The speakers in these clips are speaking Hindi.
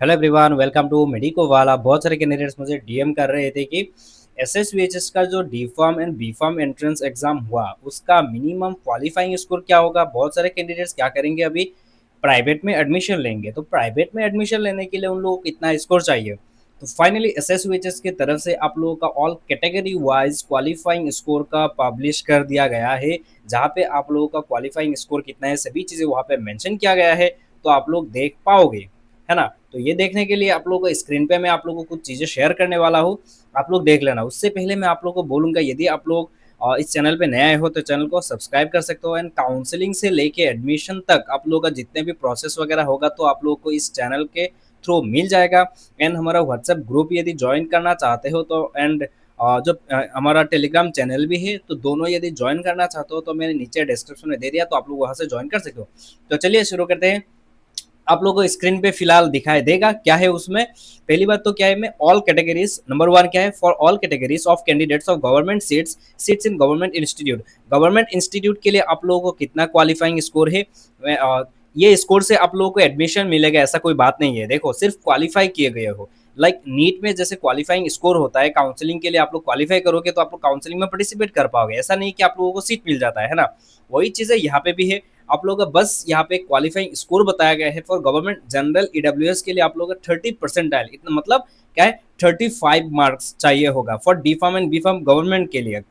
Hello everyone, welcome to Medico वाला। बहुत सारे कैंडिडेट्स मुझे डीएम कर रहे थे कि एसएसवीएचएस का जो D pharm and B pharm entrance exam हुआ उसका मिनिमम क्वालिफाइंग स्कोर क्या होगा। बहुत सारे कैंडिडेट्स क्या करेंगे, अभी प्राइवेट में एडमिशन लेंगे तो प्राइवेट में एडमिशन लेने के लिए उन लोगों को कितना स्कोर चाहिए। तो फाइनली एसएसवीएचएस की तरफ से आप लोगों का all category wise qualifying score का पब्लिश कर दिया गया है, जहाँ पे आप लोगों का क्वालिफाइंग स्कोर कितना है सभी चीज़ें वहाँ पे मेंशन किया गया है, तो आप लोग देख पाओगे, है ना। तो ये देखने के लिए आप लोगों को स्क्रीन पे मैं आप लोगों को कुछ चीज़ें शेयर करने वाला हूँ, आप लोग देख लेना। उससे पहले मैं आप लोगों को बोलूँगा, यदि आप लोग इस चैनल पे नए आए हो तो चैनल को सब्सक्राइब कर सकते हो। एंड काउंसलिंग से लेके एडमिशन तक आप लोगों का जितने भी प्रोसेस वगैरह होगा तो आप लोगों को इस चैनल के थ्रू मिल जाएगा। एंड हमारा व्हाट्सएप ग्रुप यदि ज्वाइन करना चाहते हो तो एंड जो हमारा टेलीग्राम चैनल भी है, तो दोनों यदि ज्वाइन करना चाहते हो तो मैंने नीचे डिस्क्रिप्शन में दे दिया, तो आप लोग वहाँ से ज्वाइन कर सकते हो। तो चलिए शुरू करते हैं। आप लोगों को स्क्रीन पे फिलहाल दिखाई देगा क्या है उसमें। पहली बात तो क्या है, मैं ऑल कैटेगरीज नंबर 1 क्या है, for all categories of candidates of government seats in government institute. Government institute के लिए आप लोगों को कितना क्वालिफाइंग स्कोर है, ये स्कोर से आप लोगों को एडमिशन मिलेगा ऐसा कोई बात नहीं है। देखो, सिर्फ क्वालिफाई किए गए हो, लाइक नीट में जैसे क्वालिफाइंग स्कोर होता है, काउंसलिंग के लिए आप लोग क्वालिफाई करोगे तो आप लोग काउंसलिंग में पार्टिसिपेट कर पाओगे। ऐसा नहीं कि आप लोगों को सीट मिल जाता है ना। वही चीज़ है यहाँ पे भी है। आप लोगों का बस यहाँ पे क्वालिफाइंग स्कोर बताया गया है। फॉर गवर्नमेंट जनरल ईडब्ल्यूएस के लिए आप लोगों का 30% इतना मतलब क्या है, 35 मार्क्स चाहिए होगा। For D pharm and B pharm government के लिए,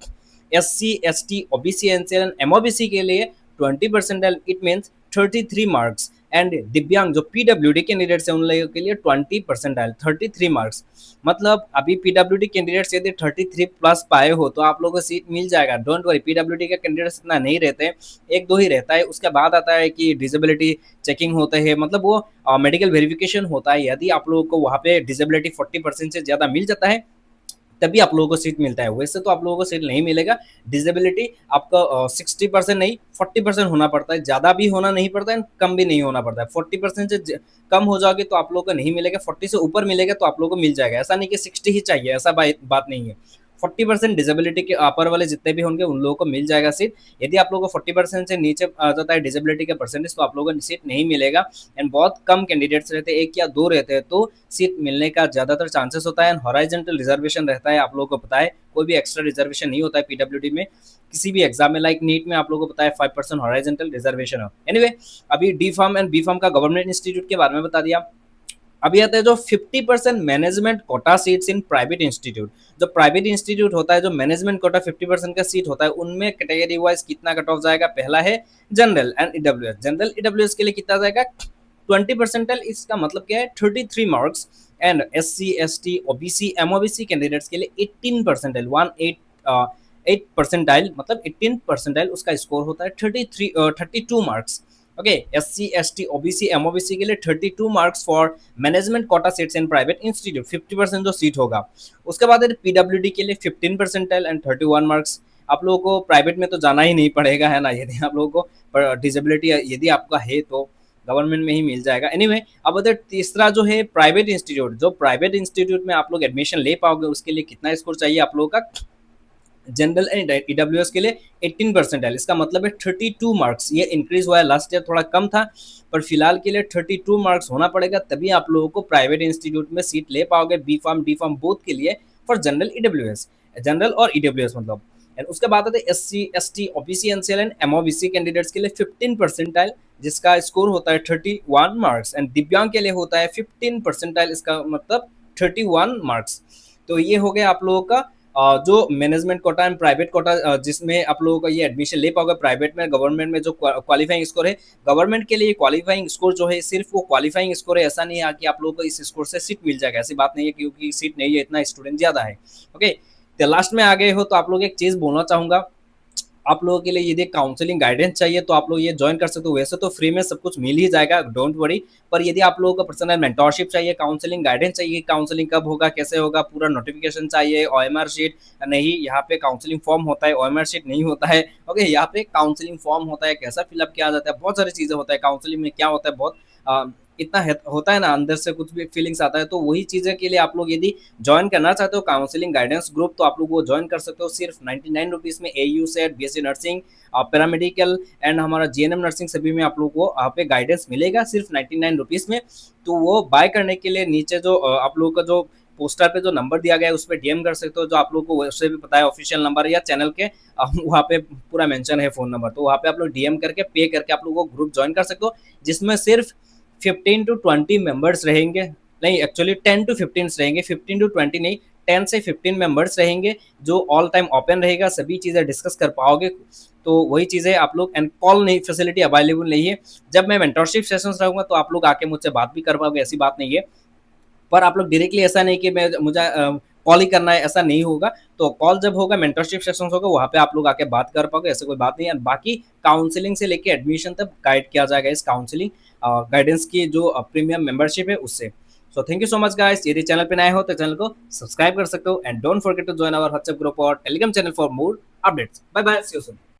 SC ST OBC NCL MOBC के लिए 20%, इट मीन्स 33 मार्क्स। एंड दिव्यांग जो पीडब्ल्यूडी कैंडिडेट्स है उन लोगों के लिए 20%, 33 मार्क्स। मतलब अभी पीडब्ल्यूडी कैंडिडेट्स यदि 33 प्लस पाए हो तो आप लोगों को सीट मिल जाएगा। डोंट वरी, पीडब्ल्यूडी का कैंडिडेट्स इतना नहीं रहते हैं, एक दो ही रहता है। उसके बाद आता है कि डिसेबिलिटी चेकिंग होता है, मतलब वो मेडिकल वेरिफिकेशन होता है। यदि आप लोगों को वहाँ पे डिसेबिलिटी 40% से ज़्यादा मिल जाता है तभी आप लोगों को सीट मिलता है। वैसे तो आप लोगों को सीट नहीं मिलेगा। डिसेबिलिटी आपका 60% नहीं 40% होना पड़ता है, ज़्यादा भी होना नहीं पड़ता है, कम भी नहीं होना पड़ता है। 40% से कम हो जाओगे तो आप लोगों को नहीं मिलेगा, 40 से ऊपर मिलेगा तो आप लोगों को मिल जाएगा। ऐसा नहीं कि 60 ही चाहिए, ऐसा बात नहीं है। 40% डिसेबिलिटी के अपर वाले जितने भी होंगे उन लोगों को मिल जाएगा सीट। यदि आप लोगों को 40% से नीचे आ जाता है डिसेबिलिटी का परसेंटेज तो आप लोगों को सीट नहीं मिलेगा। एंड बहुत कम कैंडिडेट्स रहते हैं, एक या दो रहते हैं, तो सीट मिलने का ज़्यादातर चांसेस होता है। एंड हॉराइजेंटल रिजर्वेशन रहता है, आप लोगों को पता है, कोई भी एक्स्ट्रा रिजर्वेशन नहीं होता है पीडब्ल्यूडी में किसी भी एग्जाम में। लाइक नीट में आप लोगों को पता है 5% हॉराइजेंटल रिजर्वेशन है। एनीवे, अभी D pharm and B pharm का गवर्नमेंट इंस्टीट्यूट के बारे में बता दिया। अभी आता है जो 50% management quota seats in private institute. जो प्राइवेट इंस्टीट्यूट होता है, जो मैनेजमेंट कोटा 50% का सीट होता है, उनमें कैटेगरी वाइज कितना कट ऑफ जाएगा। पहला है general and EWS. General EWS के लिए कितना जाएगा, 20%। इसका मतलब क्या है, 33 marks. And SC ST OBC MOBC candidates के लिए 18%, 8 परसेंटाइल मतलब 18%, उसका स्कोर होता है 32 marks. Okay, SC ST OBC MOBC के लिए 32 marks for management quota seats in private institute, 50% जो सीट होगा। उसके बाद पीडब्ल्यूडी के लिए 15% एंड 31 मार्क्स। आप लोगों को प्राइवेट में तो जाना ही नहीं पड़ेगा, है ना। यदि आप लोगों को डिसेबिलिटी यदि आपका है तो गवर्नमेंट में ही मिल जाएगा। एनीवे, अब अगर तीसरा जो है प्राइवेट इंस्टीट्यूट, जो प्राइवेट इंस्टीट्यूट में आप लोग एडमिशन ले पाओगे उसके लिए कितना स्कोर चाहिए आप लोगों का। जनरल एंड ईडब्ल्यूएस के लिए 18%, इसका मतलब है 32 मार्क्स। ये इंक्रीज हुआ है, लास्ट ईयर थोड़ा कम था, पर फिलहाल के लिए 32 मार्क्स होना पड़ेगा, तभी आप लोगों को प्राइवेट इंस्टीट्यूट में सीट ले पाओगे। B pharm D pharm both के लिए, फॉर जनरल ईडब्ल्यूएस, जनरल और ईडब्ल्यूएस मतलब। एंड उसके बाद आते हैं SC ST OBC NCL and MOBC candidates के लिए 15%, जिसका स्कोर होता है 31 मार्क्स। एंड दिव्यांग के लिए होता है 15%, इसका मतलब 31 मार्क्स। तो ये हो गया आप लोगों का जो management quota and private quota, जिसमें आप लोगों का ये एडमिशन ले पाओगे। प्राइवेट में, गवर्नमेंट में जो क्वालिफाइंग स्कोर है, गवर्नमेंट के लिए क्वालिफाइंग स्कोर जो है सिर्फ वो क्वालिफाइंग स्कोर है। ऐसा नहीं है कि आप लोगों को इस स्कोर से सीट मिल जाएगा, ऐसी बात नहीं है, क्योंकि सीट नहीं है, इतना स्टूडेंट ज़्यादा है। ओके, तो लास्ट में आ गए हो तो आप लोग एक चीज़ बोलना चाहूँगा, आप लोगों के लिए यदि काउंसलिंग गाइडेंस चाहिए तो आप लोग ये ज्वाइन कर सकते हो। वैसे तो फ्री में सब कुछ मिल ही जाएगा, डोंट वरी। पर यदि आप लोगों को पर्सनल मेंटोरशिप चाहिए, काउंसलिंग गाइडेंस चाहिए, काउंसलिंग कब होगा, कैसे होगा, पूरा नोटिफिकेशन चाहिए, OMR शीट नहीं, यहाँ पे काउंसलिंग फॉर्म होता है, OMR शीट नहीं होता है। ओके, यहाँ पे काउंसलिंग फॉर्म होता है, कैसा फिलअप किया जाता है, बहुत सारी चीज़ें होता है। काउंसलिंग में क्या होता है, बहुत इतना होता है ना, अंदर से कुछ भी फीलिंग्स आता है, तो वही चीज़ें के लिए आप लोग यदि जॉइन करना चाहते हो काउंसलिंग गाइडेंस ग्रुप, तो आप लोग वो जॉइन कर सकते हो सिर्फ 99 रुपीज़ में। AU set, BSc nursing, paramedical and हमारा जीएनएम नर्सिंग सभी में आप लोग को वहाँ पे गाइडेंस मिलेगा सिर्फ 99 रुपीज़ में। तो वो बाय करने के लिए नीचे जो आप लोगों का जो पोस्टर पे जो नंबर दिया गया है उस पे डीएम कर सकते हो, जो आप लोग को वैसे भी पता है ऑफिशियल नंबर है, या चैनल के वहाँ पे पूरा मेंशन है फ़ोन नंबर, तो वहाँ पे आप लोग डीएम करके पे करके आप लोग वो ग्रुप जॉइन कर सकते हो, जिसमें सिर्फ 15 टू 20 मेंबर्स रहेंगे। नहीं, एक्चुअली 10 टू 15 रहेंगे, 15 टू 20 नहीं, 10 से 15 मेंबर्स रहेंगे, जो ऑल टाइम ओपन रहेगा, सभी चीज़ें डिस्कस कर पाओगे। तो वही चीज़ें आप लोग, एंड कॉल नहीं फैसिलिटी अवेलेबल नहीं है। जब मैं मेंटरशिप सेशंस रहूँगा तो आप लोग आके मुझसे बात भी कर पाओगे, ऐसी बात नहीं है। पर आप लोग डायरेक्टली ऐसा नहीं कि मैं मुझे कॉल ही करना है, ऐसा नहीं होगा। तो कॉल जब होगा, मेंटरशिप सेशंस होगा, वहाँ पे आप लोग आके बात कर पाओगे, ऐसा कोई बात नहीं है। बाकी काउंसलिंग से लेके एडमिशन तक गाइड किया जाएगा इस काउंसलिंग गाइडेंस की जो प्रीमियम मेंबरशिप है उससे। So thank you so much guys. यदि चैनल पे नए हो तो चैनल को सब्सक्राइब कर सकते हो, and don't forget to join our WhatsApp group और Telegram channel for more updates. Bye bye, see you soon.